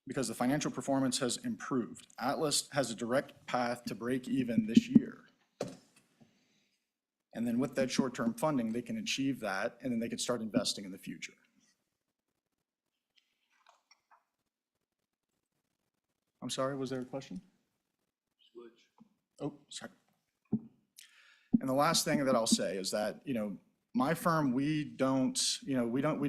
because the financial performance has improved. Atlas has a direct path to break even this year. And then with that short-term funding, they can achieve that, and then they can start investing in the future. I'm sorry, was there a question? Switch. Oh, sorry. And the last thing that I'll say is that, my firm, we've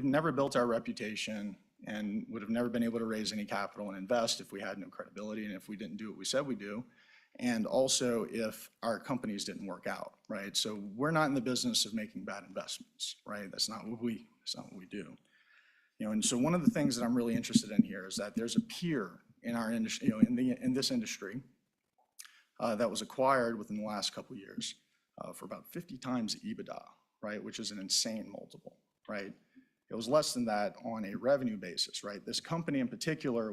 never built our reputation and would have never been able to raise any capital and invest if we had no credibility and if we didn't do what we said we do. And also if our companies didn't work out, right? So we're not in the business of making bad investments, right? That's not what we do. And so one of the things that I'm really interested in here is that there's a peer in our industry, in this industry that was acquired within the last couple of years for about 50 times EBITDA, right? Which is an insane multiple, right? It was less than that on a revenue basis, right? This company in particular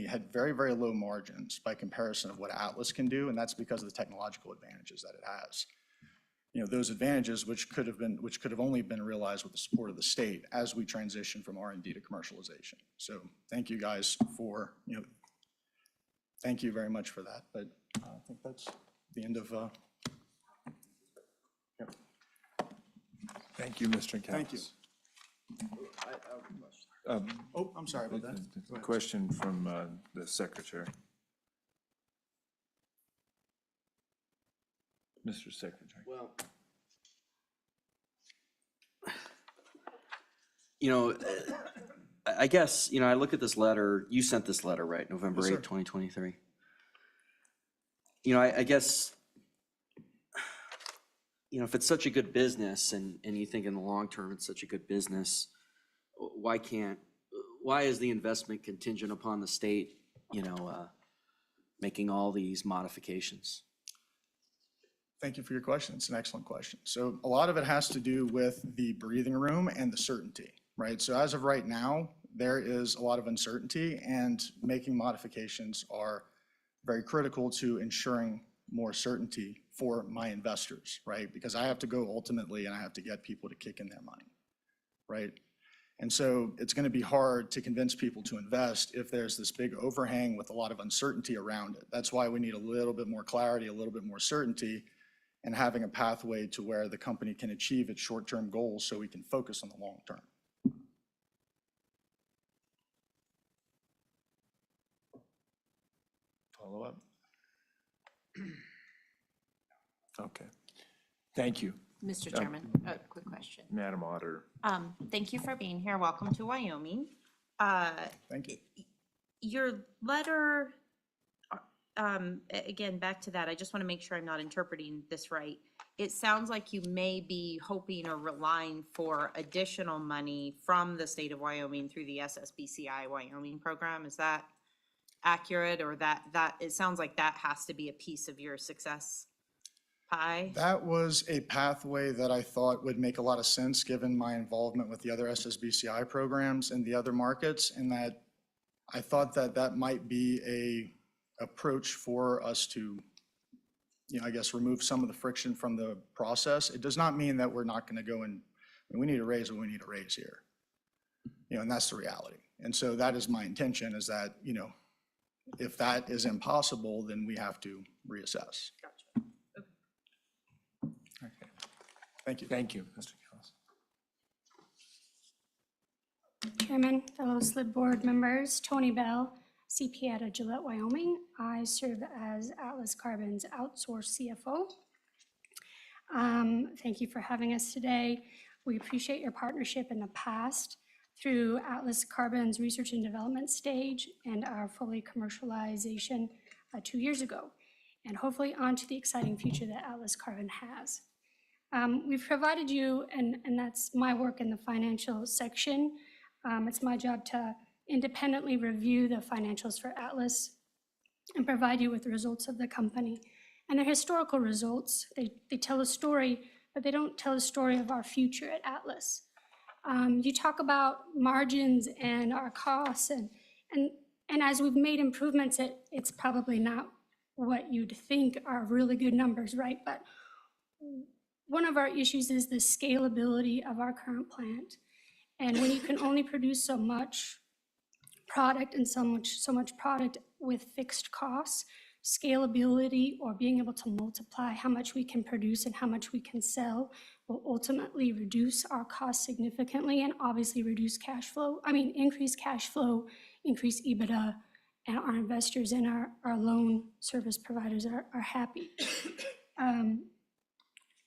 had very, very low margins by comparison of what Atlas can do, and that's because of the technological advantages that it has. Those advantages which could have only been realized with the support of the state as we transition from R&D to commercialization. So thank you guys for, thank you very much for that. But I think that's the end of. Yep. Thank you, Mr. Callis. Thank you. Oh, I'm sorry about that. Question from the secretary. Mr. Secretary. Well, I guess, I look at this letter, you sent this letter, right? November 8th, 2023. I guess, if it's such a good business and you think in the long term it's such a good business, why is the investment contingent upon the state, making all these modifications? Thank you for your question. It's an excellent question. So a lot of it has to do with the breathing room and the certainty, right? So as of right now, there is a lot of uncertainty, and making modifications are very critical to ensuring more certainty for my investors, right? Because I have to go ultimately and I have to get people to kick in their money, right? And so it's going to be hard to convince people to invest if there's this big overhang with a lot of uncertainty around it. That's why we need a little bit more clarity, a little bit more certainty, and having a pathway to where the company can achieve its short-term goals so we can focus on the long term. Follow up? Okay. Thank you. Mr. Chairman, a quick question. Madam Auditor. Thank you for being here. Welcome to Wyoming. Thank you. Your letter, again, back to that, I just want to make sure I'm not interpreting this right. It sounds like you may be hoping or relying for additional money from the state of Wyoming through the SSBCI Wyoming program. Is that accurate, or that it sounds like that has to be a piece of your success pie? That was a pathway that I thought would make a lot of sense given my involvement with the other SSBCI programs and the other markets, and that I thought that that might be a approach for us to, I guess, remove some of the friction from the process. It does not mean that we're not going to go and we need to raise what we need to raise here, and that's the reality. And so that is my intention, is that, if that is impossible, then we have to reassess. Gotcha. Okay. Thank you. Thank you, Mr. Callis. Chairman, fellow Slib board members, Tony Bell, CPA out of Gillette, Wyoming. I serve as Atlas Carbon's outsourced CFO. Thank you for having us today. We appreciate your partnership in the past through Atlas Carbon's research and development stage and our fully commercialization 2 years ago, and hopefully on to the exciting future that Atlas Carbon has. We've provided you, and that's my work in the financial section. It's my job to independently review the financials for Atlas and provide you with the results of the company. And they're historical results. They tell a story, but they don't tell a story of our future at Atlas. You talk about margins and our costs, and as we've made improvements, it's probably not what you'd think are really good numbers, right? But one of our issues is the scalability of our current plant. And when you can only produce so much product and so much product with fixed costs, scalability or being able to multiply how much we can produce and how much we can sell will ultimately reduce our costs significantly and obviously increase cash flow, increase EBITDA, and our investors and our loan service providers are happy.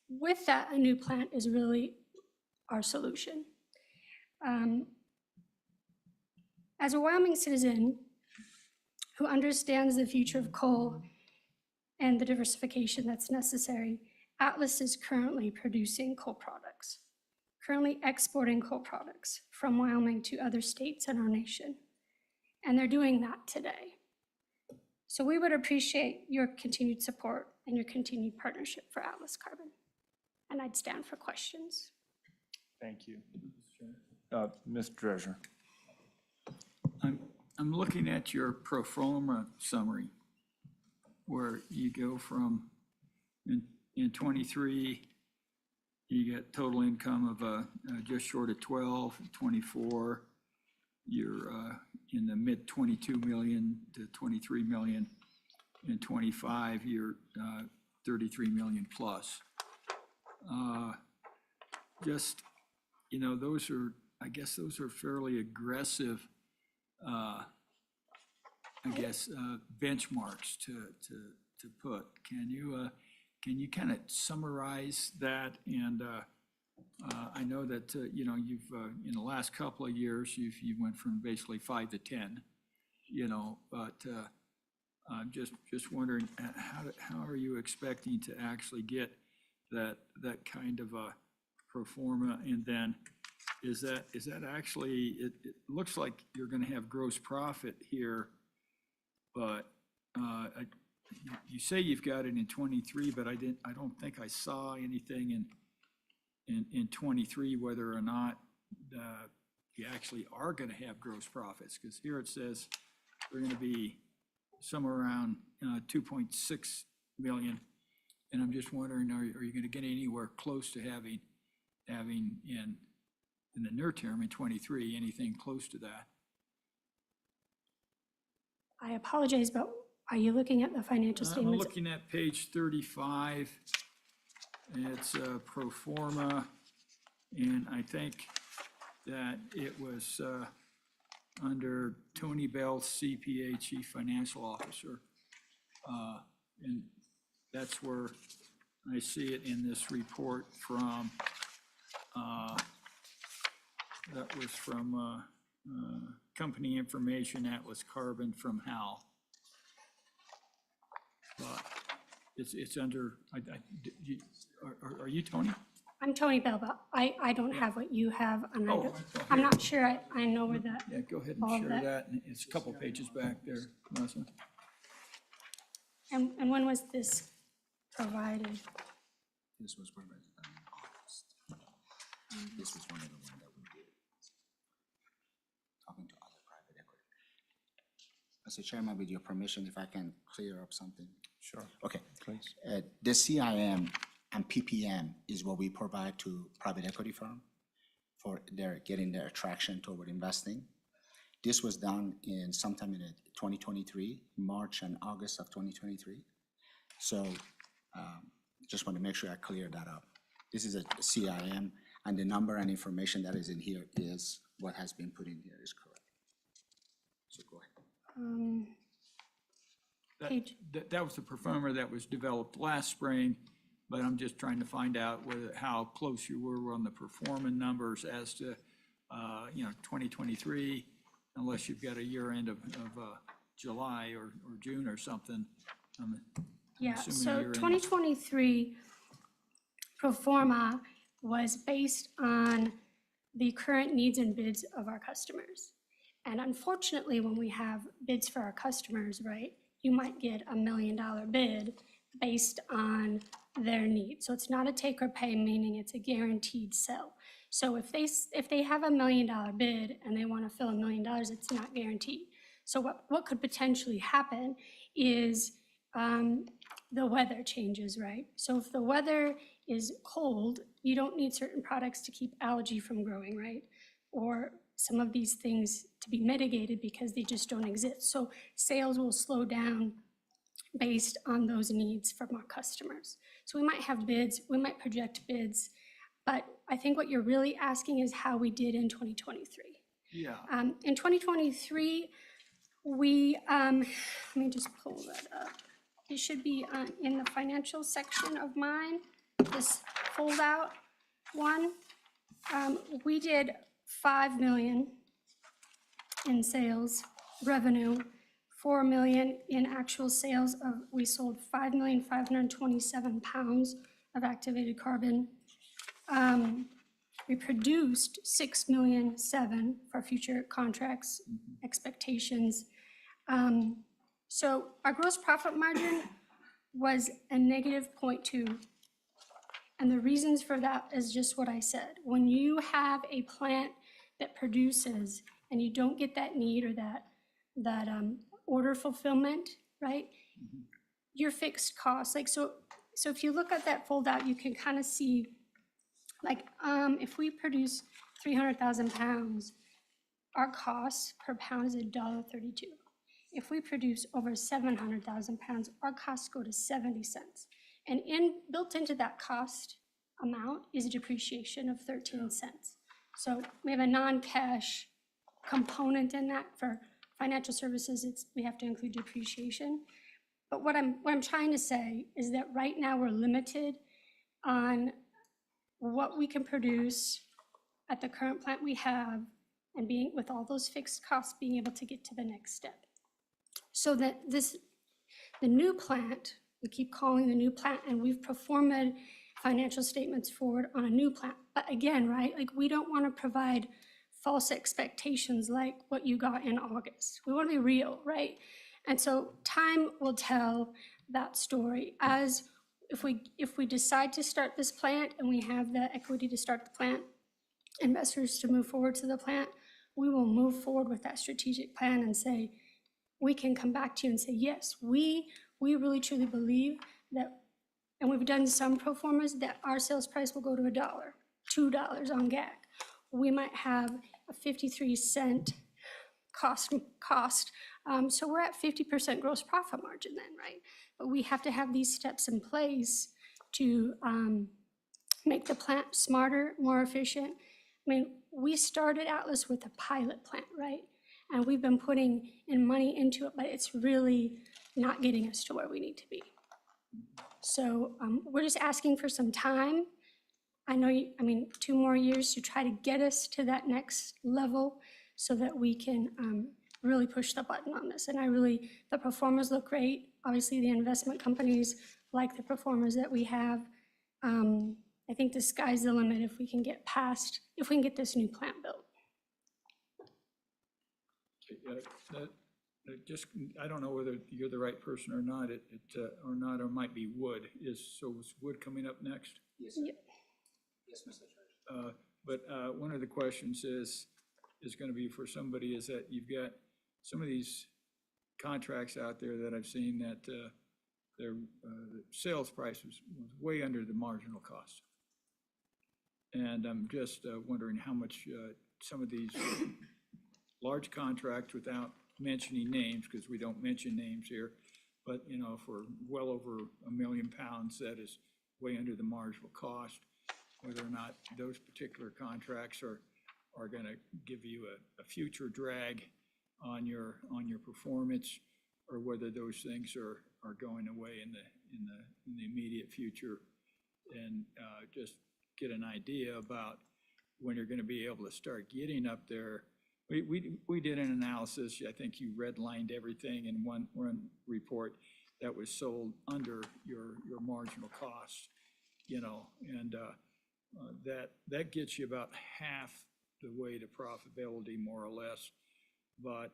With that, a new plant is really our solution. As a Wyoming citizen who understands the future of coal and the diversification that's necessary, Atlas is currently producing coal products, currently exporting coal products from Wyoming to other states in our nation. And they're doing that today. So we would appreciate your continued support and your continued partnership for Atlas Carbon. And I'd stand for questions. Thank you. Mr. Treasurer. I'm looking at your pro forma summary, where you go from, in 23, you get total income of just short of 12, 24, you're in the mid 22 million to 23 million. In 25, you're 33 million plus. Just, you know, those are, I guess those are fairly aggressive, benchmarks to put. Can you kind of summarize that? And I know that, you know, you've, in the last couple of years, you went from basically 5 to 10, you know, but I'm just wondering, how are you expecting to actually get that kind of a pro forma? And then is that actually, it looks like you're going to have gross profit here, but you say you've got it in 23, but I don't think I saw anything in 23 whether or not you actually are going to have gross profits, because here it says they're going to be somewhere around 2.6 million. And I'm just wondering, are you going to get anywhere close to having in the near term in 23, anything close to that? I apologize, but are you looking at the financial I'm statements? looking at page 35. It's pro forma, and I think that it was under Tony Bell, CPA, Chief Financial Officer. And that's where I see it in this report from, that was from Company Information, Atlas Carbon from Hal. But it's under, are you Tony? I'm Tony Bell, but I don't have what you have, and Oh, I'm not sure I know where that. Yeah, go ahead all and of share that. that. It's a couple pages back there, Melissa. And when was this provided? This was provided in August. This was one of the ones that we did. Talking to other private equity. Mr. Chairman, with your permission, if I can clear up something. Sure. Okay. Please. The CIM and PPM is what we provide to private equity firm for their getting their attraction toward investing. This was done in sometime in 2023, March and August of 2023. So just want to make sure I clear that up. This is a CIM, and the number and information that is in here is what has been put in here is correct. So go ahead. That was the performer that was developed last spring, but I'm just trying to find out how close you were on the performance numbers as to, 2023, unless you've got a year end of July or June or something. Yeah, assuming so you're in- 2023 pro forma was based on the current needs and bids of our customers. And unfortunately, when we have bids for our customers, right, you might get $1 million bid based on their needs. So it's not a take or pay, meaning it's a guaranteed sell. So if they have $1 million bid and they want to fill $1 million, it's not guaranteed. So what could potentially happen is the weather changes, right? So if the weather is cold, you don't need certain products to keep algae from growing, right? Or some of these things to be mitigated because they just don't exist. So sales will slow down based on those needs from our customers. So we might have bids, we might project bids, but I think what you're really asking is how we did in 2023. Yeah, In 2023, we, let me just pull that up. It should be in the financial section of mine, this fold-out one. We did 5 million in sales revenue, 4 million in actual sales of, we sold 5,527 pounds of activated carbon. We produced 6,000,007 for future contracts, expectations. So our gross profit margin was a negative 0.2. And the reasons for that is just what I said. When you have a plant that produces and you don't get that need or that order fulfillment, right? Your fixed costs, like, so if you look at that fold out, you can kind of see, like, if we produce 300,000 pounds, our cost per pound is $1.32. If we produce over 700,000 pounds, our costs go to 70 cents. And built into that cost amount is a depreciation of 13 cents. So we have a non-cash component in that. For financial services, we have to include depreciation. But what I'm trying to say is that right now we're limited on what we can produce at the current plant we have, and being with all those fixed costs, being able to get to the next step. So that the new plant, we keep calling the new plant, and we've performed financial statements forward on a new plant. But again, right, like, we don't want to provide false expectations like what you got in August. We want to be real, right? And so time will tell that story. As if we decide to start this plant and we have the equity to start the plant, investors to move forward to the plant, we will move forward with that strategic plan and say, we can come back to you and say, yes, we really truly believe that, and we've done some pro formas, that our sales price will go to $1, $2 on GAC. We might have a 53-cent cost. So we're at 50% gross profit margin then, right? But we have to have these steps in place to make the plant smarter, more efficient. I mean, we started Atlas with a pilot plant, right? And we've been putting in money into it, but it's really not getting us to where we need to be. So we're just asking for some time. I know, 2 more years to try to get us to that next level so that we can really push the button on this. And the performers look great. Obviously, the investment companies like the performers that we have. I think the sky's the limit if we can get this new plant built. I don't know whether you're the right person or not, or it might be Wood. Is Wood coming up next? Yes, sir. Yep. Yes, Mr. Treasurer. But one of the questions is going to be for somebody, is that you've got some of these contracts out there that I've seen that their the sales price was way under the marginal cost. And I'm just wondering how much some of these large contracts, without mentioning names, because we don't mention names here, but, for well over 1 million pounds, that is way under the marginal cost, whether or not those particular contracts are going to give you a future drag on your performance, or whether those things are going away in the immediate future, and just get an idea about when you're going to be able to start getting up there. We did an analysis. I think you redlined everything in one report that was sold under your marginal cost, and that gets you about half the way to profitability, more or less. But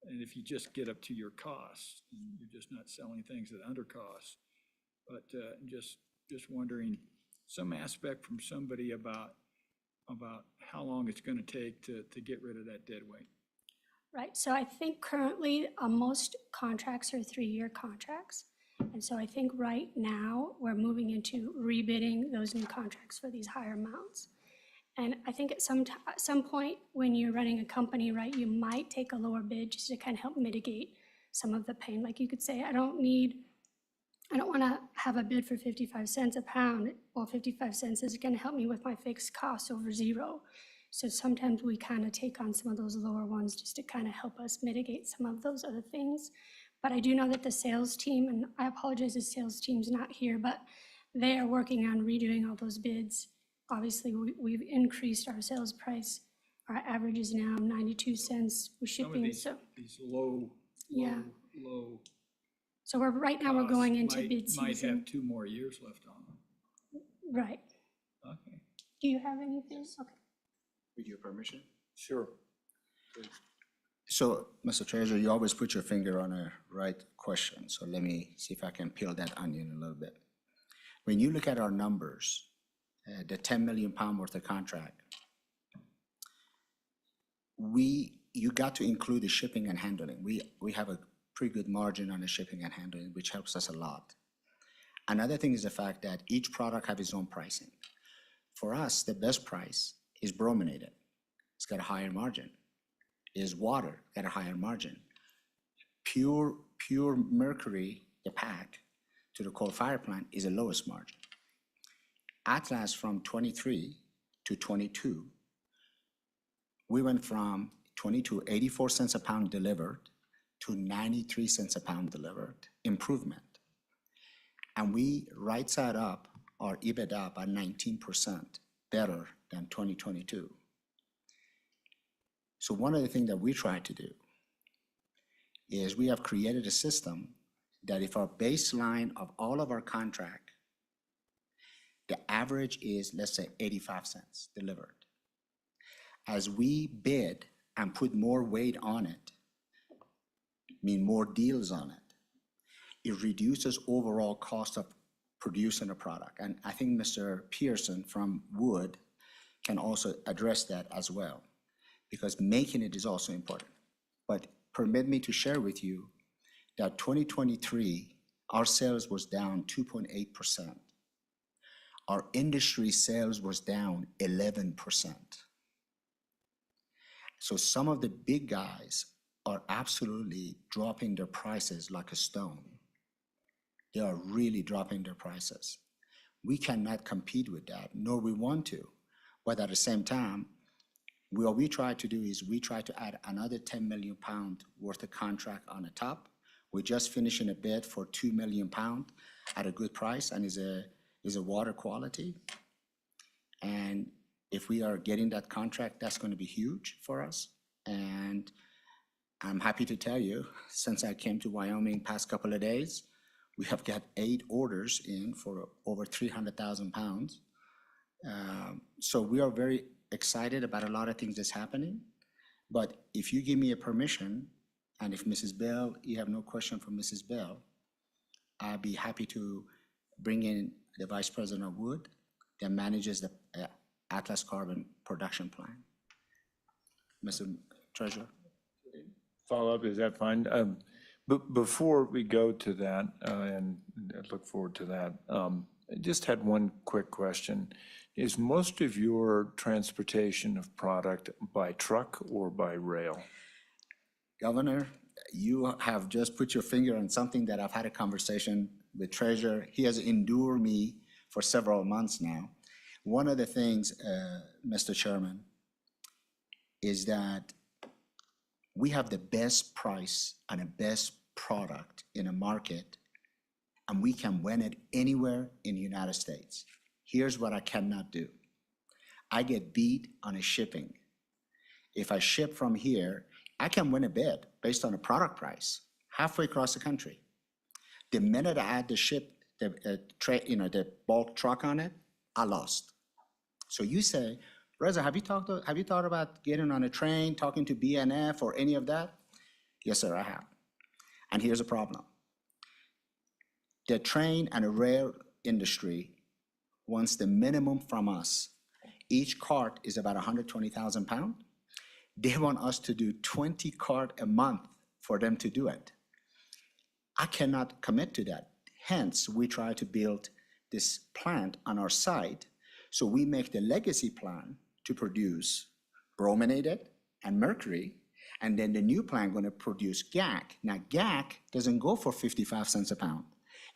and if you just get up to your costs, and you're just not selling things at under cost. But just wondering some aspect from somebody about how long it's going to take to get rid of that dead weight. Right, so I think currently most contracts are 3-year contracts. And so I think right now we're moving into rebidding those new contracts for these higher amounts. And I think at some point, when you're running a company, right, you might take a lower bid just to kind of help mitigate some of the pain. Like you could say, I don't want to have a bid for 55 cents a pound. Well, 55 cents is going to help me with my fixed costs over zero. So sometimes we kind of take on some of those lower ones just to kind of help us mitigate some of those other things. But I do know that the sales team, and I apologize, the sales team's not here, but they are working on redoing all those bids. Obviously, we've increased our sales price. Our average is now 92 cents with Some of shipping, these, so, these low, Yeah. low so right now we're going into costs bid might season. have 2 more years left on them. Right. Okay. Do you have anything? Okay. With your permission? Sure. So, Mr. Treasurer, you always put your finger on a right question, so let me see if I can peel that onion a little bit. When you look at our numbers, the 10 million pound worth of contract, you got to include the shipping and handling. We have a pretty good margin on the shipping and handling, which helps us a lot. Another thing is the fact that each product have its own pricing. For us, the best price is brominated. It's got a higher margin. Is water, got a higher margin. Pure mercury, the pack, to the coal fire plant is the lowest margin. Atlas from 23 to 22, we went from 22, 84 cents a pound delivered to 93 cents a pound delivered, improvement. And we right side up our EBITDA by 19% better than 2022. So one of the things that we try to do is we have created a system that if our baseline of all of our contract, the average is, let's say, 85 cents delivered. As we bid and put more weight on it, mean more deals on it, it reduces overall cost of producing a product. And I think Mr. Pearson from Wood can also address that as well, because making it is also important. But permit me to share with you that 2023, our sales was down 2.8%. Our industry sales was down 11%. So some of the big guys are absolutely dropping their prices like a stone. They are really dropping their prices. We cannot compete with that, nor we want to. But at the same time, what we try to do is we try to add another 10 million pound worth of contract on the top. We're just finishing a bid for 2 million pound at a good price and is a water quality. And if we are getting that contract, that's going to be huge for us. And I'm happy to tell you, since I came to Wyoming past couple of days, we have got 8 orders in for over 300,000 pounds. So we are very excited about a lot of things that's happening. But if you give me a permission, and if Mrs. Bell, you have no question for Mrs. Bell, I'd be happy to bring in the Vice President of Wood that manages the Atlas Carbon production plan. Mr. Treasurer. Follow-up, is that fine? But before we go to that, and I look forward to that, I just had one quick question. Is most of your transportation of product by truck or by rail? Governor, you have just put your finger on something that I've had a conversation with Treasurer. He has endured me for several months now. One of the things, Mr. Chairman, is that we have the best price and the best product in a market, and we can win it anywhere in the United States. Here's what I cannot do. I get beat on a shipping. If I ship from here, I can win a bid based on a product price halfway across the country. The minute I add the bulk truck on it, I lost. So you say, Reza, have you thought about getting on a train, talking to BNF or any of that? Yes, sir, I have. And here's a problem. The train and the rail industry wants the minimum from us. Each cart is about 120,000 pounds. They want us to do 20 cart a month for them to do it. I cannot commit to that. Hence, we try to build this plant on our site. So we make the legacy plan to produce brominated and mercury, and then the new plant going to produce GAC. Now, GAC doesn't go for 55 cents a pound.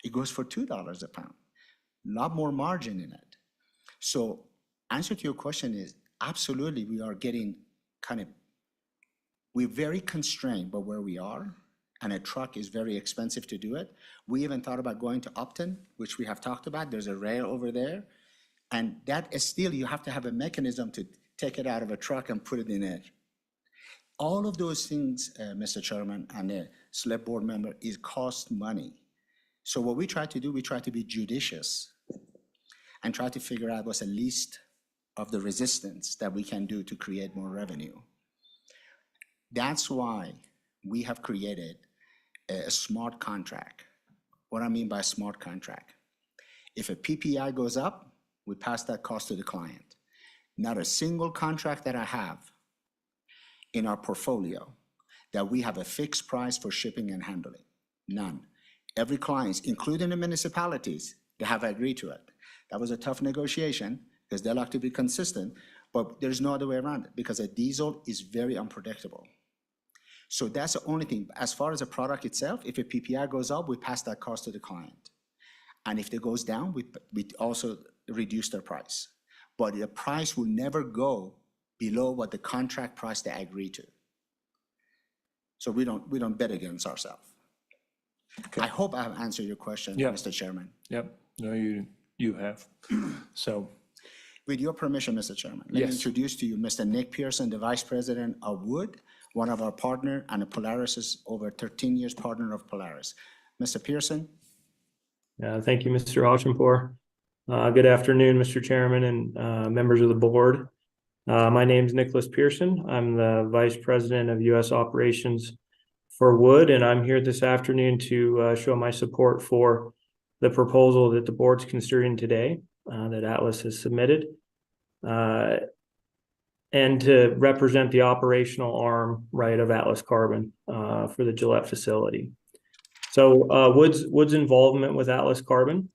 It goes for $2 a pound. A lot more margin in it. So answer to your question is absolutely we are getting we're very constrained by where we are, and a truck is very expensive to do it. We even thought about going to Upton, which we have talked about. There's a rail over there. And that is still, you have to have a mechanism to take it out of a truck and put it in it. All of those things, Mr. Chairman and the Slib board member, is cost money. So what we try to do, we try to be judicious and try to figure out what's the least of the resistance that we can do to create more revenue. That's why we have created a smart contract. What I mean by smart contract, if a PPI goes up, we pass that cost to the client. Not a single contract that I have in our portfolio that we have a fixed price for shipping and handling. None. Every client, including the municipalities, they have agreed to it. That was a tough negotiation because they like to be consistent, but there's no other way around it because a diesel is very unpredictable. So that's the only thing. As far as the product itself, if a PPI goes up, we pass that cost to the client. And if it goes down, we also reduce their price. But the price will never go below what the contract price they agree to. So we don't bet against ourselves. Okay. I hope I have answered your question, Yeah. Mr. Chairman. Yep, no, you have. So, With your permission, Mr. Chairman, let me Yes. introduce to you Mr. Nick Pearson, the Vice President of Wood, one of our partner, and a Polaris is over 13 years partner of Polaris. Mr. Pearson? Thank you, Mr. Achenpour. Good afternoon, Mr. Chairman and members of the board. My name is Nicholas Pearson. I'm the Vice President of U.S. Operations for Wood, and I'm here this afternoon to show my support for the proposal that the board's considering today, that Atlas has submitted, and to represent the operational arm, right, of Atlas Carbon for the Gillette facility. So Wood's involvement with Atlas Carbon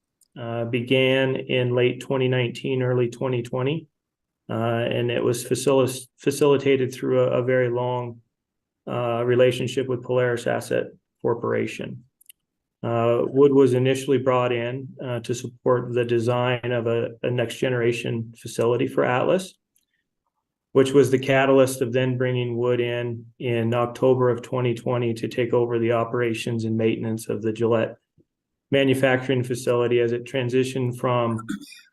began in late 2019, early 2020, and it was facilitated through a very long relationship with Polaris Asset Corporation. Wood was initially brought in to support the design of a next generation facility for Atlas, which was the catalyst of then bringing Wood in October of 2020 to take over the operations and maintenance of the Gillette manufacturing facility as it transitioned from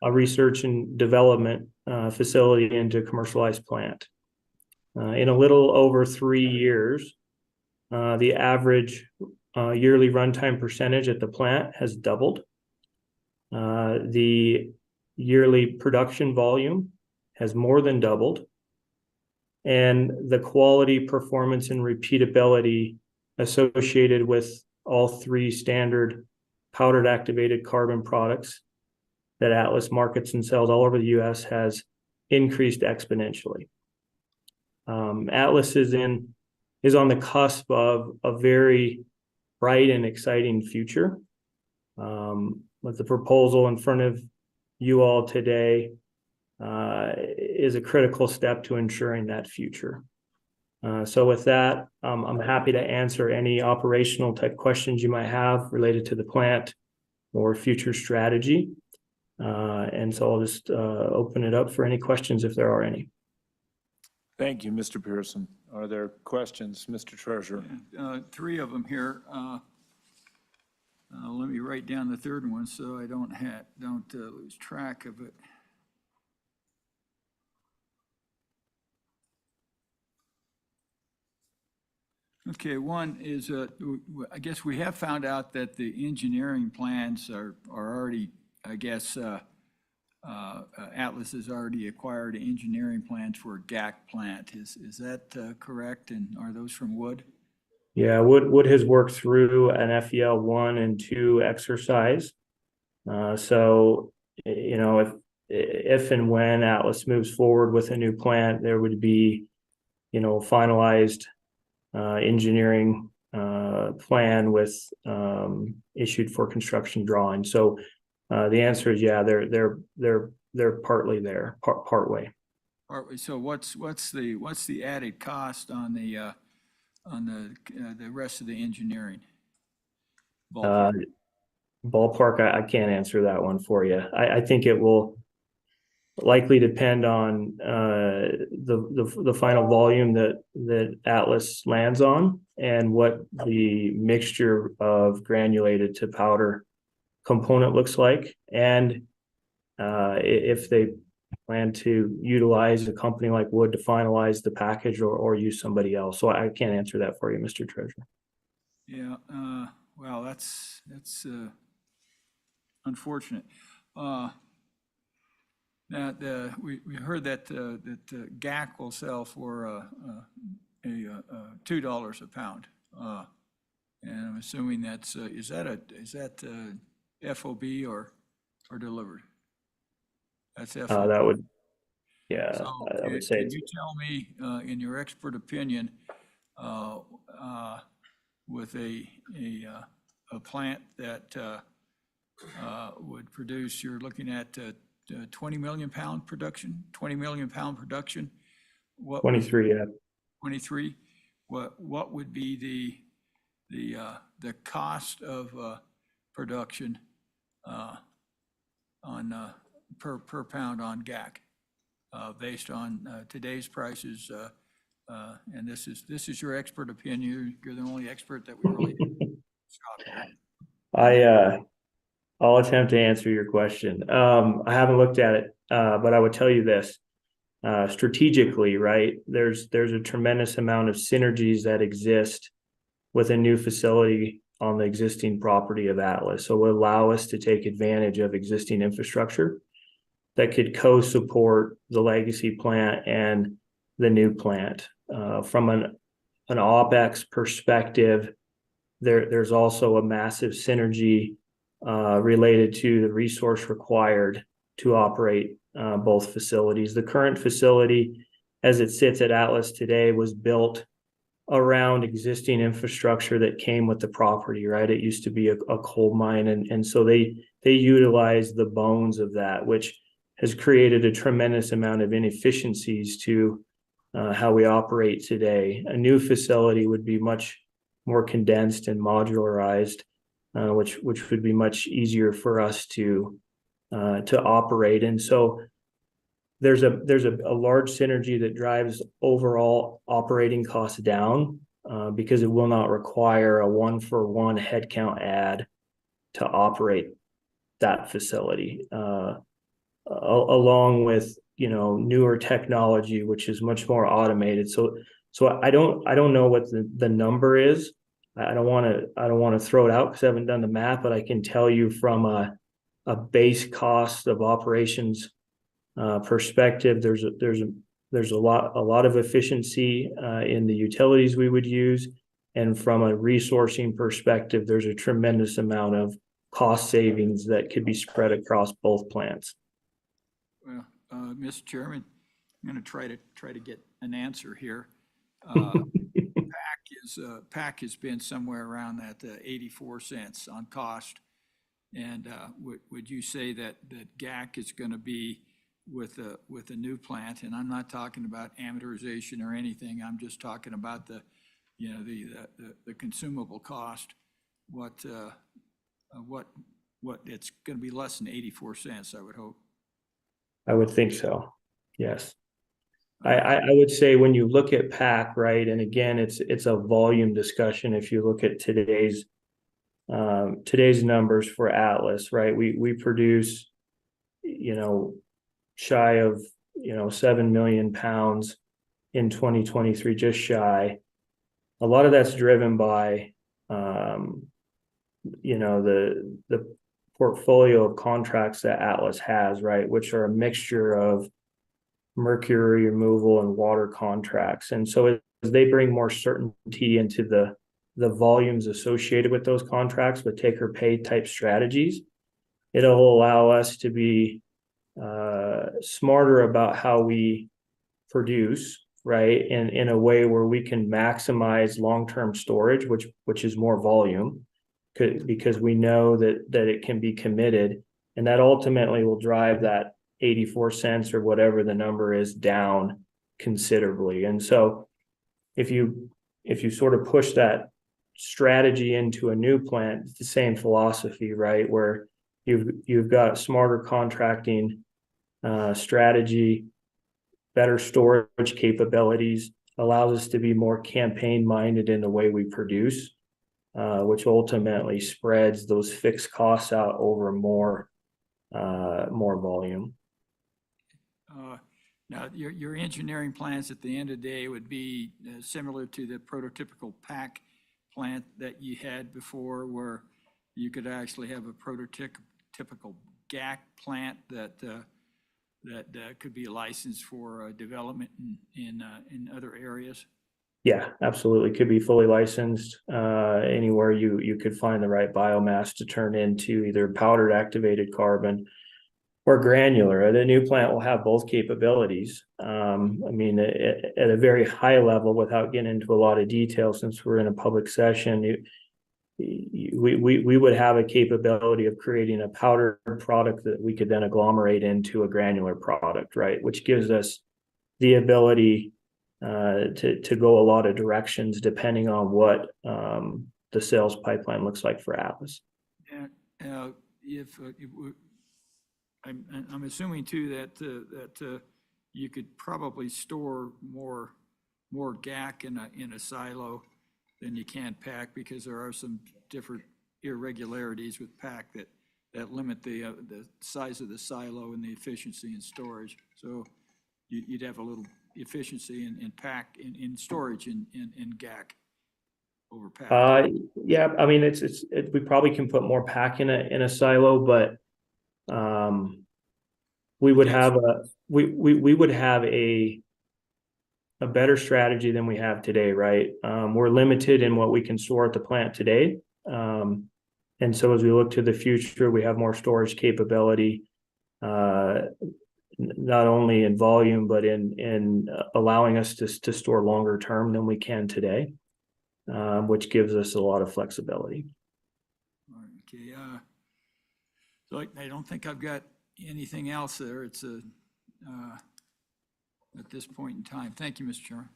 a research and development facility into a commercialized plant. In a little over 3 years, the average yearly runtime percentage at the plant has doubled. The yearly production volume has more than doubled. And the quality, performance, and repeatability associated with all three standard powdered activated carbon products that Atlas markets and sells all over the U.S. has increased exponentially. Atlas is on the cusp of a very bright and exciting future. With the proposal in front of you all today, is a critical step to ensuring that future. So with that, I'm happy to answer any operational type questions you might have related to the plant or future strategy. And so I'll just open it up for any questions if there are any. thank you, Mr. Pearson. Are there questions, Mr. Treasurer? Three of them here. Let me write down the third one so I don't lose track of it. Okay, one is, I guess we have found out that the engineering plans are already, I guess, Atlas has already acquired engineering plans for a GAC plant. Is that correct? And are those from Wood? Yeah, Wood has worked through an FEL 1 and 2 exercise. So, you know, if and when Atlas moves forward with a new plant, there would be, you know, finalized engineering plan with issued for construction drawing. So the answer is yeah, they're partly there, part way. So what's the added cost on the rest of the engineering? Uh, Ballpark, I can't answer that one for you. I think it will likely depend on the final volume that Atlas lands on and what the mixture of granulated to powder component looks like, and if they plan to utilize a company like Wood to finalize the package or use somebody else. So I can't answer that for you, Mr. Treasurer. Yeah, well, that's unfortunate. Now, we heard that GAC will sell for $2 a pound, and I'm assuming that's is that FOB or delivered? That's FOB. That would, yeah, So I would say can it's, you tell me, in your expert opinion, with a plant that would produce, you're looking at 20 million pound production, 20 million pound production? What would- 23, yeah. 23? What would be the cost of production on per pound on GAC based on today's prices? And this is your expert opinion. You're the only expert that we really shop at. I'll attempt to answer your question. I haven't looked at it, but I would tell you this. Strategically, right, there's a tremendous amount of synergies that exist with a new facility on the existing property of Atlas. So it will allow us to take advantage of existing infrastructure that could co-support the legacy plant and the new plant. From an OpEx perspective, there's also a massive synergy related to the resource required to operate both facilities. The current facility, as it sits at Atlas today, was built around existing infrastructure that came with the property, right? It used to be a coal mine, and so they utilize the bones of that, which has created a tremendous amount of inefficiencies to how we operate today. A new facility would be much more condensed and modularized, which would be much easier for us to operate. And so there's a large synergy that drives overall operating costs down because it will not require a 1-for-1 headcount add to operate that facility, along with newer technology, which is much more automated. So I don't know what the number is. I don't want to throw it out because I haven't done the math, but I can tell you from a base cost of operations perspective, there's a lot of efficiency in the utilities we would use, and from a resourcing perspective, there's a tremendous amount of cost savings that could be spread across both plants. Well, Mr. Chairman, I'm going to try to get an answer here. PAC has been somewhere around that 84 cents on cost, and would you say that GAC is going to be with a new plant? And I'm not talking about amortization or anything. I'm just talking about the consumable cost. What it's going to be less than 84 cents, I would hope. I would think so. Yes. I would say when you look at PAC, right, and again, it's a volume discussion. If you look at today's numbers for Atlas, right, we produce, shy of 7 million pounds in 2023, just shy. A lot of that's driven by the portfolio of contracts that Atlas has, right, which are a mixture of mercury removal and water contracts. And so as they bring more certainty into the volumes associated with those contracts with take or pay type strategies, it'll allow us to be smarter about how we produce, right, in a way where we can maximize long-term storage, which is more volume, because we know that it can be committed, and that ultimately will drive that 84 cents or whatever the number is down considerably. And so if you sort of push that strategy into a new plant, it's the same philosophy, right? Where you've got smarter contracting strategy, better storage capabilities, allows us to be more campaign minded in the way we produce, which ultimately spreads those fixed costs out over more volume. Now, your engineering plans at the end of the day would be similar to the prototypical pack plant that you had before, where you could actually have a prototypical GAC plant that could be licensed for development in other areas. Yeah, absolutely. Could be fully licensed anywhere you could find the right biomass to turn into either powdered activated carbon or granular. The new plant will have both capabilities. I mean, at a very high level, without getting into a lot of detail, since we're in a public session, we would have a capability of creating a powdered product that we could then agglomerate into a granular product, right? Which gives us the ability to go a lot of directions depending on what the sales pipeline looks like for Atlas. And I'm assuming too that you could probably store more GAC in a silo than you can pack, because there are some different irregularities with pack that limit the size of the silo and the efficiency in storage. So you'd have a little efficiency in pack in storage in GAC over pack. Yeah, I mean we probably can put more pack in a silo, but we would have a better strategy than we have today, right? We're limited in what we can store at the plant today. And so as we look to the future, we have more storage capability, not only in volume, but in allowing us to store longer term than we can today, which gives us a lot of flexibility. Okay. So I don't think I've got anything else there. It's at this point in time. Thank you, Mr. Chairman.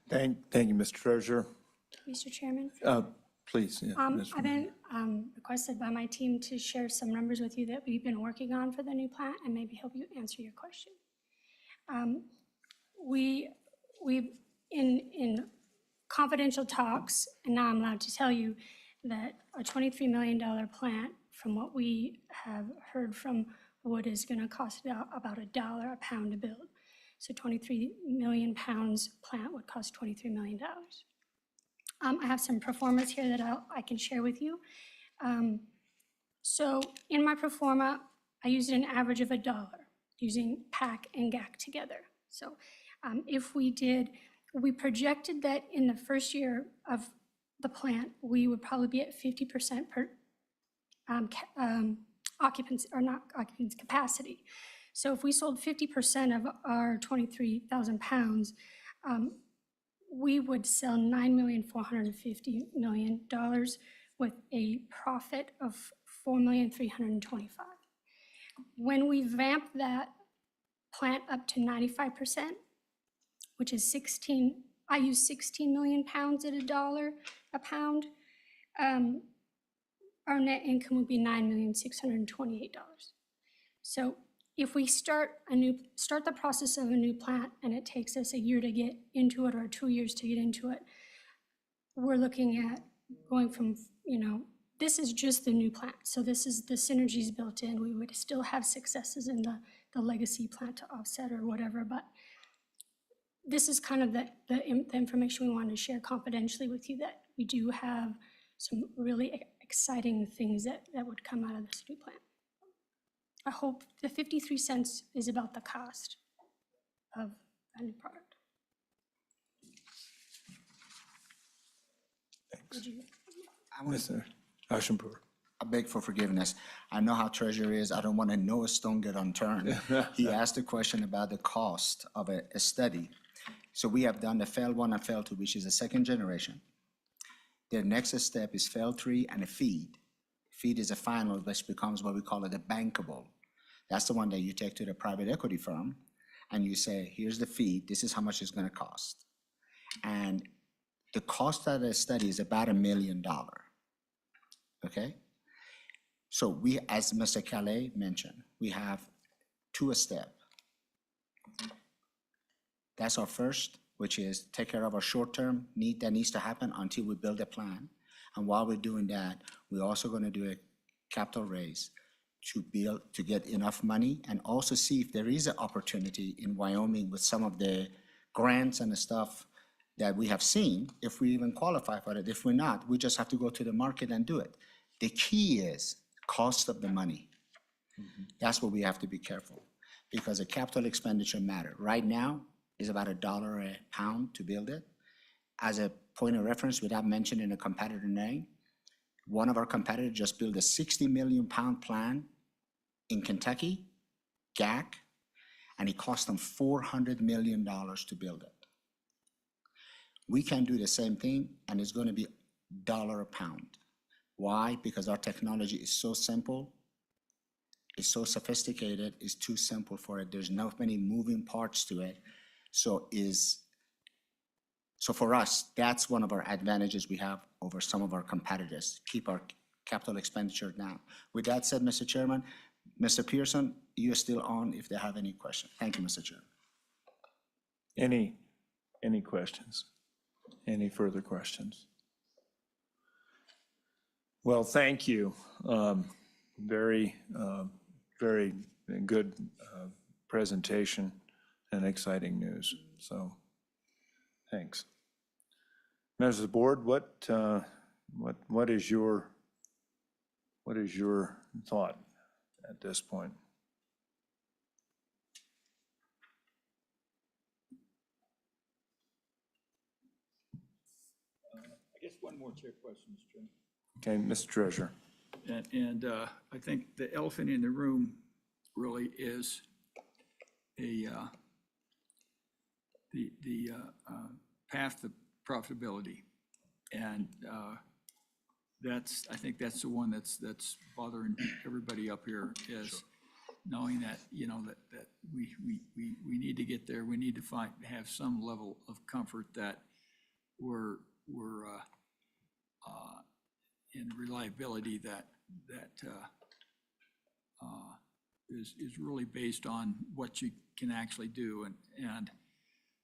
Thank you, Mr. Treasurer. Mr. Chairman, Please. Yeah, Ms. I've been requested by my team to share some numbers with you that we've been working on for the new plant and maybe help you answer your question. We've in confidential talks, and now I'm allowed to tell you that a $23 million plant, from what we have heard from Wood, is going to cost about $1 a pound to build. So 23 million pounds plant would cost $23 million. I have some performance here that I can share with you. So in my performa, I used an average of $1 using pack and GAC together. So if we projected that in the first year of the plant, we would probably be at 50% occupancy, or not occupancy, capacity. So if we sold 50% of our 23,000 pounds, we would sell $9,450,000 with a profit of $4,325,000. When we vamp that plant up to 95%, which is I use 16 million pounds at $1 a pound, our net income would be $9,628,000. So if we start the process of a new plant and it takes us a year to get into it or 2 years to get into it, we're looking at going from, this is just the new plant. So this is the synergies built in. We would still have successes in the legacy plant to offset or whatever, but this is kind of the information we wanted to share confidentially with you, that we do have some really exciting things that would come out of this new plant. I hope the 53 cents is about the cost of a new product. Thanks. I want Mr. Ashenpour. I beg for forgiveness. I know how Treasurer is. I don't want to know a stone get unturned. He asked a question about the cost of a study. So we have done the FEL 1 and FEL 2, which is the second generation. The next step is FEL 3 and a feed. Feed is a final, which becomes what we call it a bankable. That's the one that you take to the private equity firm and you say, here's the fee, this is how much it's gonna cost. And the cost of the study is about $1 million, okay? So we, as Mr. Calais mentioned, we have two-step. That's our first, which is take care of our short-term need that needs to happen until we build a plan. And while we're doing that, we're also gonna do a capital raise to get enough money and also see if there is an opportunity in Wyoming with some of the grants and the stuff that we have seen, if we even qualify for it. If we're not, we just have to go to the market and do it. The key is cost of the money. That's what we have to be careful, because the capital expenditure matter. Right now is about $1 a pound to build it. As a point of reference, without mentioning a competitor name, one of our competitors just built a 60 million pound plant in Kentucky, GAC, and it cost them $400 million to build it. We can do the same thing, and it's gonna be $1 a pound. Why? Because our technology is so simple, it's so sophisticated, it's too simple for it. There's not many moving parts to it. So for us, that's one of our advantages we have over some of our competitors, keep our capital expenditure down. With that said, Mr. Chairman, Mr. Pearson, you're still on if they have any questions. Thank you, Mr. Chairman. Any questions? Any further questions? Well, thank you. Very good presentation and exciting news. So, thanks. Members of the board, what is your thought at this point? I guess one more chair question, Mr. Chairman. Okay, Mr. Treasurer. And I think the elephant in the room really is the path to profitability. And I think that's the one that's bothering everybody up here, is knowing that, that we need to get there. We need to have some level of comfort that we're in reliability that is really based on what you can actually do. And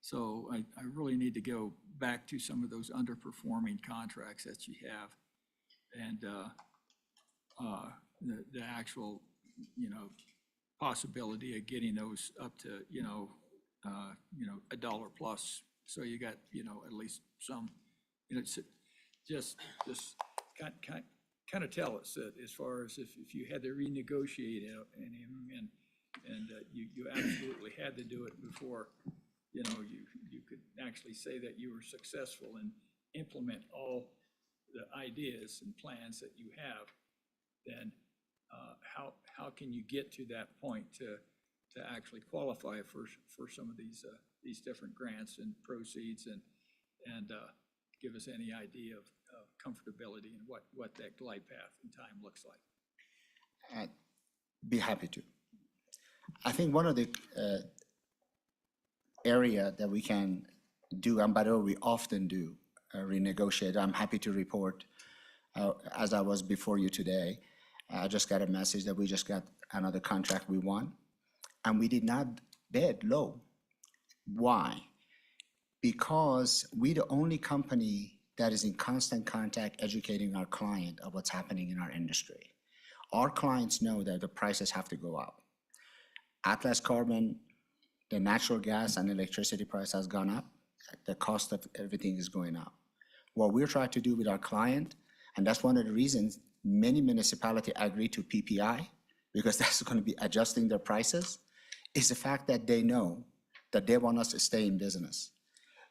so I really need to go back to some of those underperforming contracts that you have, and the actual, possibility of getting those up to, $1 plus. So you got, at least some, just kind of tell us that as far as if you had to renegotiate and you absolutely had to do it before, you could actually say that you were successful and implement all the ideas and plans that you have, then how can you get to that point to actually qualify for some of these different grants and proceeds, and give us any idea of comfortability and what that glide path in time looks like? I'd be happy to. I think one of the area that we can do, and by the way, we often do renegotiate. I'm happy to report, as I was before you today, I just got a message that we just got another contract we won, and we did not bid low. Why? Because we're the only company that is in constant contact educating our client of what's happening in our industry. Our clients know that the prices have to go up. Atlas Carbon, the natural gas and electricity price has gone up. The cost of everything is going up. What we're trying to do with our client, and that's one of the reasons many municipalities agree to PPI, because that's going to be adjusting their prices, is the fact that they know that they want us to stay in business.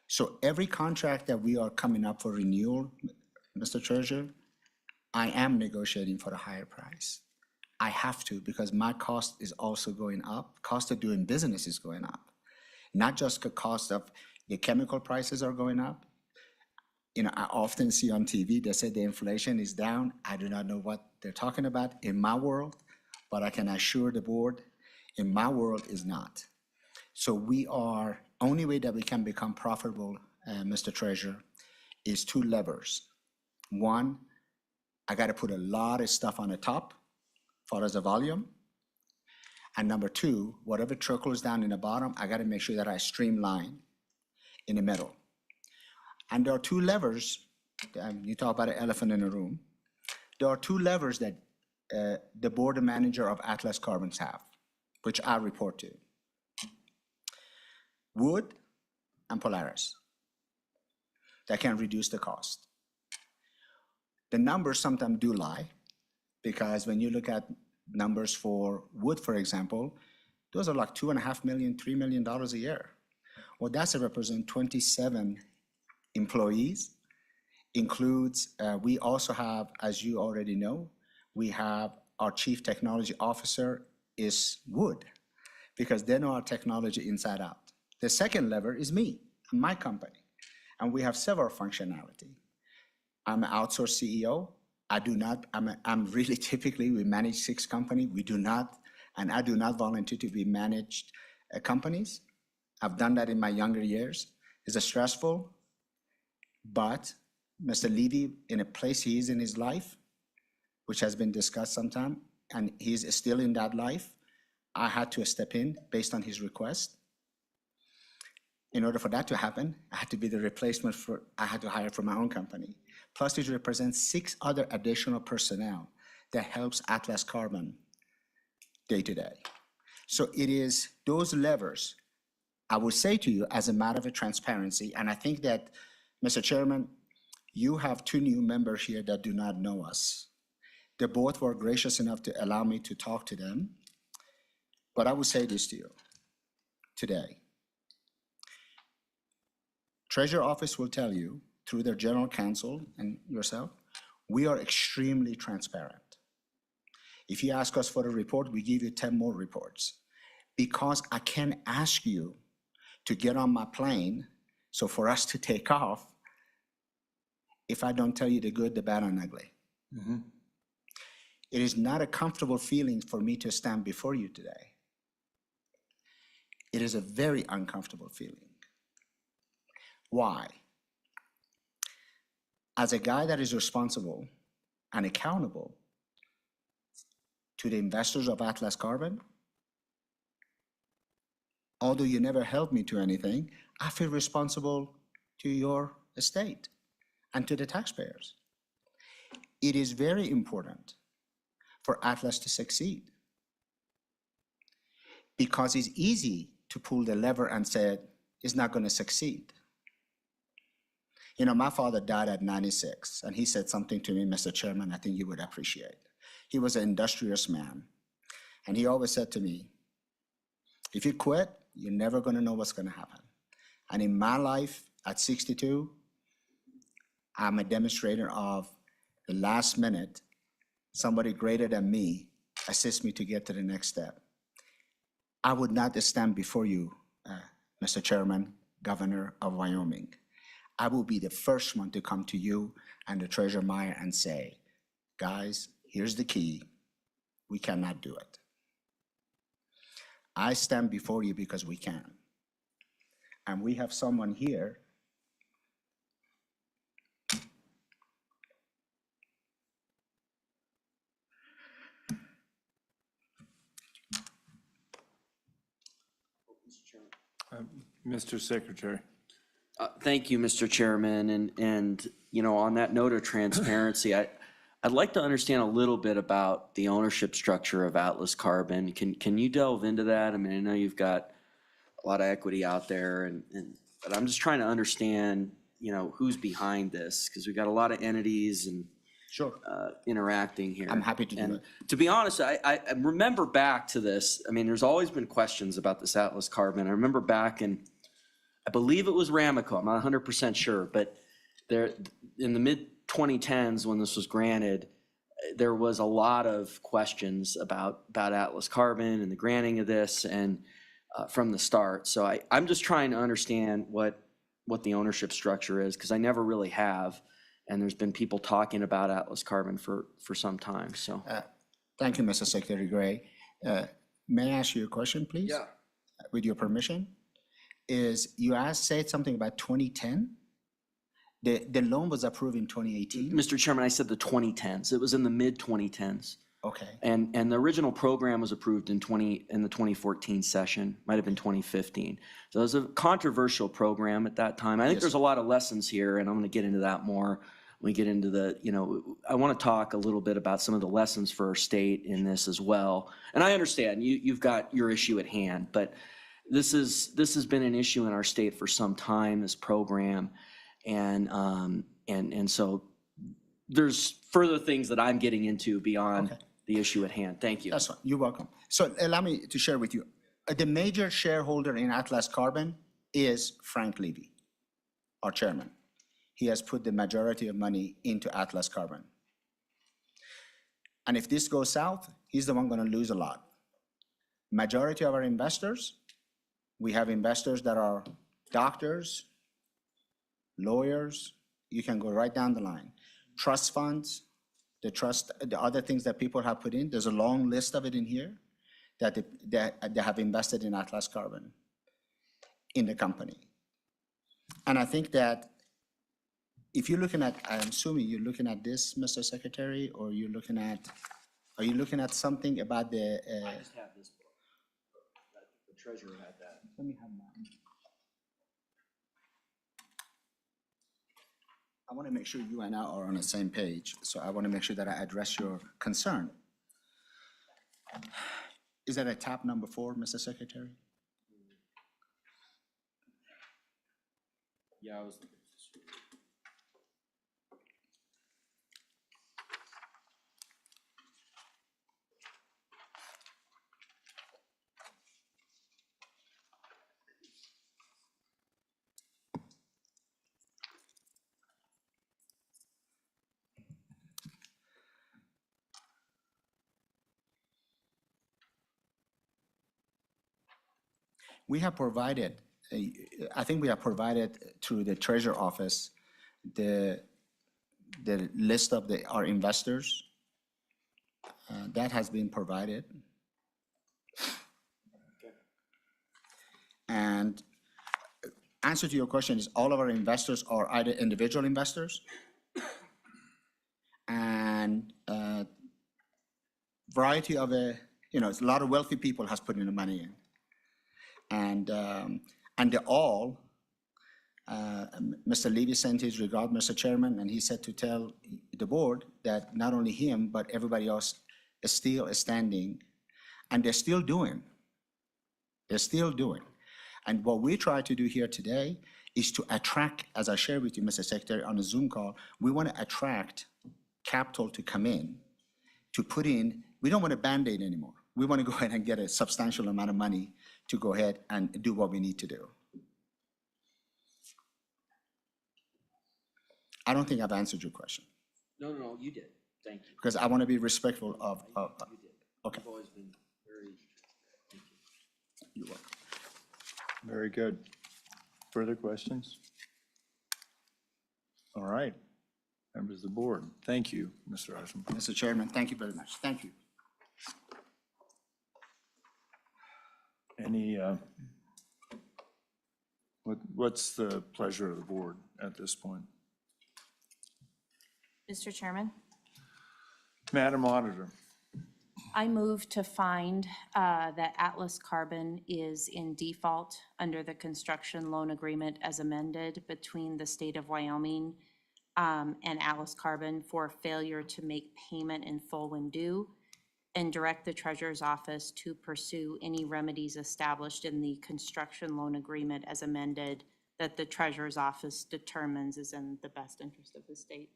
So every contract that we are coming up for renewal, Mr. Treasurer, I am negotiating for a higher price. I have to, because my cost is also going up. Cost of doing business is going up. Not just the cost of the chemical prices are going up. I often see on TV, they say the inflation is down. I do not know what they're talking about in my world, but I can assure the board In my world, is not. So we are, only way that we can become profitable, Mr. Treasurer, is two levers. One, I got to put a lot of stuff on the top for as a volume. And number two, whatever trickles down in the bottom, I got to make sure that I streamline in the middle. And there are two levers. You talk about an elephant in the room. There are two levers that the board and manager of Atlas Carbons have, which I report to. Wood and Polaris. That can reduce the cost. The numbers sometimes do lie, because when you look at numbers for wood, for example, those are like $2.5 million, $3 million a year. Well, that's represent 27 employees, includes, we also have, as you already know, we have our chief technology officer is wood, because they know our technology inside out. The second lever is me and my company, and we have several functionality. I'm an outsourced CEO. I'm really typically, we manage 6 companies. We do not, and I do not volunteer to be managed companies. I've done that in my younger years. It's stressful, but Mr. Levy, in a place he is in his life, which has been discussed sometime, and he's still in that life, I had to step in based on his request. In order for that to happen, I had to be the replacement I had to hire for my own company. Plus, it represents 6 other additional personnel that helps Atlas Carbon day to day. So it is those levers, I would say to you, as a matter of transparency, and I think that, Mr. Chairman, you have 2 new members here that do not know us. They both were gracious enough to allow me to talk to them. But I will say this to you today. Treasury Office will tell you, through their general counsel and yourself, we are extremely transparent. If you ask us for a report, we give you 10 more reports, because I can't ask you to get on my plane, so for us to take off, if I don't tell you the good, the bad, and ugly. Mm-hmm. It is not a comfortable feeling for me to stand before you today. It is a very uncomfortable feeling. Why? As a guy that is responsible and accountable to the investors of Atlas Carbon, although you never helped me to anything, I feel responsible to your estate and to the taxpayers. It is very important for Atlas to succeed, because it's easy to pull the lever and say it's not going to succeed. You know, my father died at 96, and he said something to me, Mr. Chairman, I think you would appreciate. He was an industrious man, and he always said to me, if you quit, you're never going to know what's going to happen. And in my life, at 62, I'm a demonstrator of the last minute, somebody greater than me assists me to get to the next step. I would not stand before you, Mr. Chairman, Governor of Wyoming. I will be the first one to come to you and the Treasurer Meyer and say, guys, here's the key. We cannot do it. I stand before you because we can. And we have someone here Mr. Secretary. Thank you, Mr. Chairman. And you know, on that note of transparency, I'd like to understand a little bit about the ownership structure of Atlas Carbon. Can you delve into that? I mean, I know you've got a lot of equity out there, but I'm just trying to understand, you know, who's behind this, because we've got a lot of entities and Sure. Interacting here. I'm happy to do And it. to be honest, I remember back to this. I mean, there's always been questions about this Atlas Carbon. I remember back in, I believe it was Ramaco, I'm not 100% sure, but there in the mid-2010s when this was granted, there was a lot of questions about Atlas Carbon and the granting of this, and from the start. So I'm just trying to understand what the ownership structure is, because I never really have. And there's been people talking about Atlas Carbon for some time, so. Thank you, Mr. Secretary Gray. May I ask you a question, please? Yeah. With your permission? Is you said something about 2010? The loan was approved in 2018? Mr. Chairman, I said the 2010s. It was in the mid-2010s. Okay, And the original program was approved in the 2014 session, might have been 2015. So it was a controversial program at that time. I think Yes, there's a lot of lessons here, and I'm gonna get into that more when we get into the, I wanna talk a little bit about some of the lessons for our state in this as well. And I understand, you've got your issue at hand, but this has been an issue in our state for some time, this program. And so there's further things that I'm getting into beyond Okay. the issue at hand. Thank you. that's fine. You're welcome. So allow me to share with you. The major shareholder in Atlas Carbon is Frank Levy, our chairman. He has put the majority of money into Atlas Carbon. And if this goes south, he's the one going to lose a lot. Majority of our investors, we have investors that are doctors, lawyers, you can go right down the line. Trust funds, the other things that people have put in, there's a long list of it in here that they have invested in Atlas Carbon in the company. And I think that if you're looking at, I'm assuming you're looking at this, Mr. Secretary, or are you looking at something about the, I just have this book. The treasurer had that. let me have mine. I want to make sure you and I are on the same page, so I want to make sure that I address your concern. Is that a tab number 4, Mr. Secretary? Yeah, I was. We have provided, I think we have provided through the Treasurer Office, the list of our investors. That has been provided. And answer to your question is all of our investors are either individual investors and variety of a lot of wealthy people has put in the money in. And they all, Mr. Levy sent his regard, Mr. Chairman, and he said to tell the board that not only him, but everybody else is still standing, and they're still doing. They're still doing. And what we try to do here today is to attract, as I shared with you, Mr. Secretary, on a Zoom call, we want to attract capital to come in, to put in, we don't want a Band-Aid anymore. We want to go ahead and get a substantial amount of money to go ahead and do what we need to do. I don't think I've answered your question, No, you did. Thank you. because I want to be respectful of, You did. okay, You've always been very, thank you. you're welcome. Very good. Further questions? All right. Members of the board, thank you, Mr. Eisenberg. Mr. Chairman, thank you very much. Thank you. Any, what's the pleasure of the board at this point? Mr. Chairman, Madam Auditor, I move to find that Atlas Carbon is in default under the construction loan agreement as amended between the state of Wyoming and Atlas Carbon for failure to make payment in full when due, and direct the treasurer's office to pursue any remedies established in the construction loan agreement as amended that the treasurer's office determines is in the best interest of the state.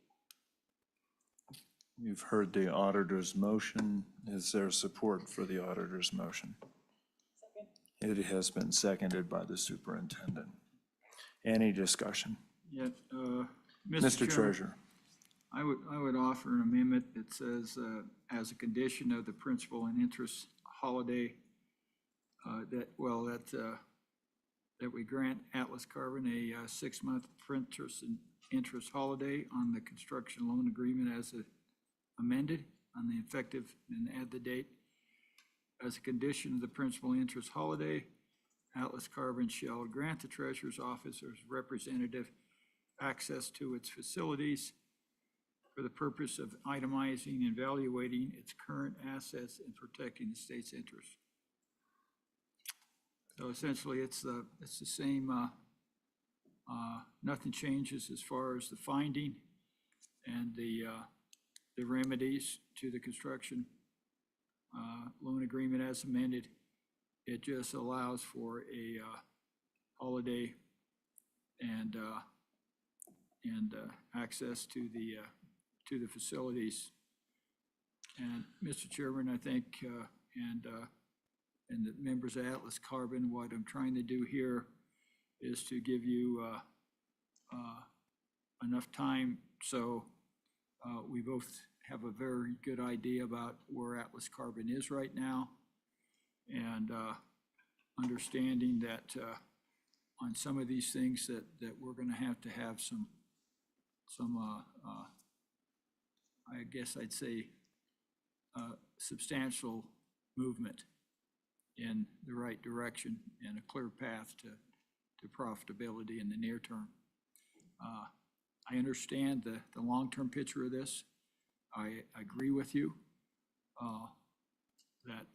you've heard the auditor's motion. Is there support for the auditor's motion? It has been seconded by the superintendent. Any discussion? Yet, Mr. Chairman, Treasurer. I would offer an amendment that says, as a condition of the principal and interest holiday, that we grant Atlas Carbon a 6-month interest holiday on the construction loan agreement as amended on the effective, and add the date as a condition of the principal interest holiday, Atlas Carbon shall grant the treasurer's office or representative access to its facilities for the purpose of itemizing and evaluating its current assets and protecting the state's interests. So essentially, it's the same, nothing changes as far as the finding and the remedies to the construction loan agreement as amended. It just allows for a holiday and access to the facilities. And Mr. Chairman, I think, and the members of Atlas Carbon, what I'm trying to do here is to give you enough time so we both have a very good idea about where Atlas Carbon is right now, and understanding that on some of these things that we're going to have some I guess I'd say substantial movement in the right direction and a clear path to profitability in the near term. I understand the long-term picture of this. I agree with you that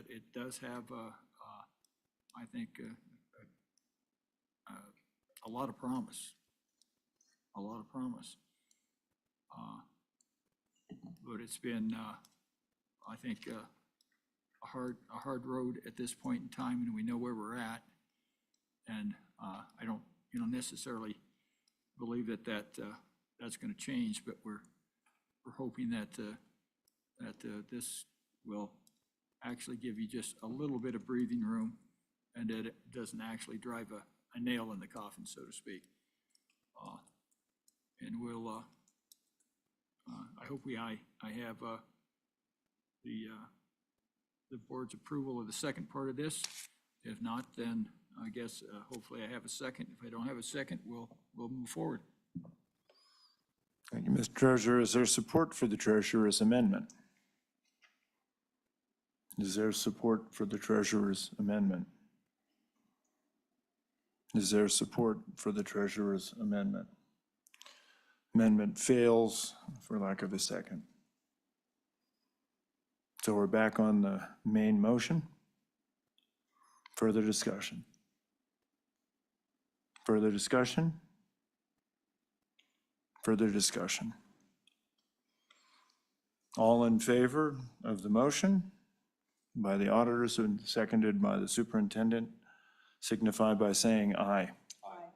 it does have, I think, a lot of promise. A lot of promise. But it's been, I think, a hard road at this point in time, and we know where we're at. And I don't, necessarily believe that that's going to change, but we're hoping that this will actually give you just a little bit of breathing room, and that it doesn't actually drive a nail in the coffin, so to speak. And we'll, I hope I have the board's approval of the second part of this. If not, then I guess hopefully I have a second. If I don't have a second, we'll move forward. Thank you, Mr. Treasurer. Is there support for the treasurer's amendment? Is there support for the treasurer's amendment? Is there support for the treasurer's amendment? Amendment fails for lack of a second. So we're back on the main motion. Further discussion? Further discussion? Further discussion? All in favor of the motion by the auditors and seconded by the superintendent signify by saying aye. Aye.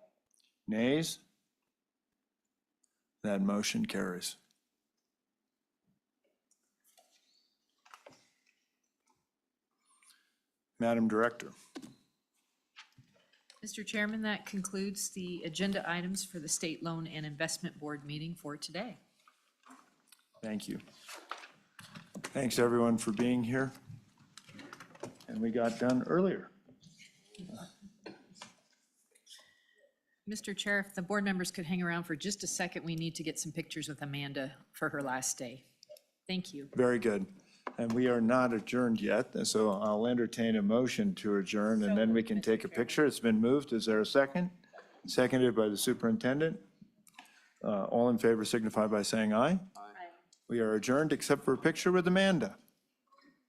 Nays? That motion carries. Madam Director. Mr. Chairman, that concludes the agenda items for the State Loan and Investment Board meeting for today. Thank you. Thanks, everyone, for being here. And we got done earlier. Mr. Chair, if the board members could hang around for just a second, we need to get some pictures with Amanda for her last day. Thank you. Very good. And we are not adjourned yet, so I'll entertain a motion to adjourn, and then we can take a picture. It's been moved. Is there a second? Seconded by the superintendent. All in favor signify by saying aye. Aye. We are adjourned except for a picture with Amanda.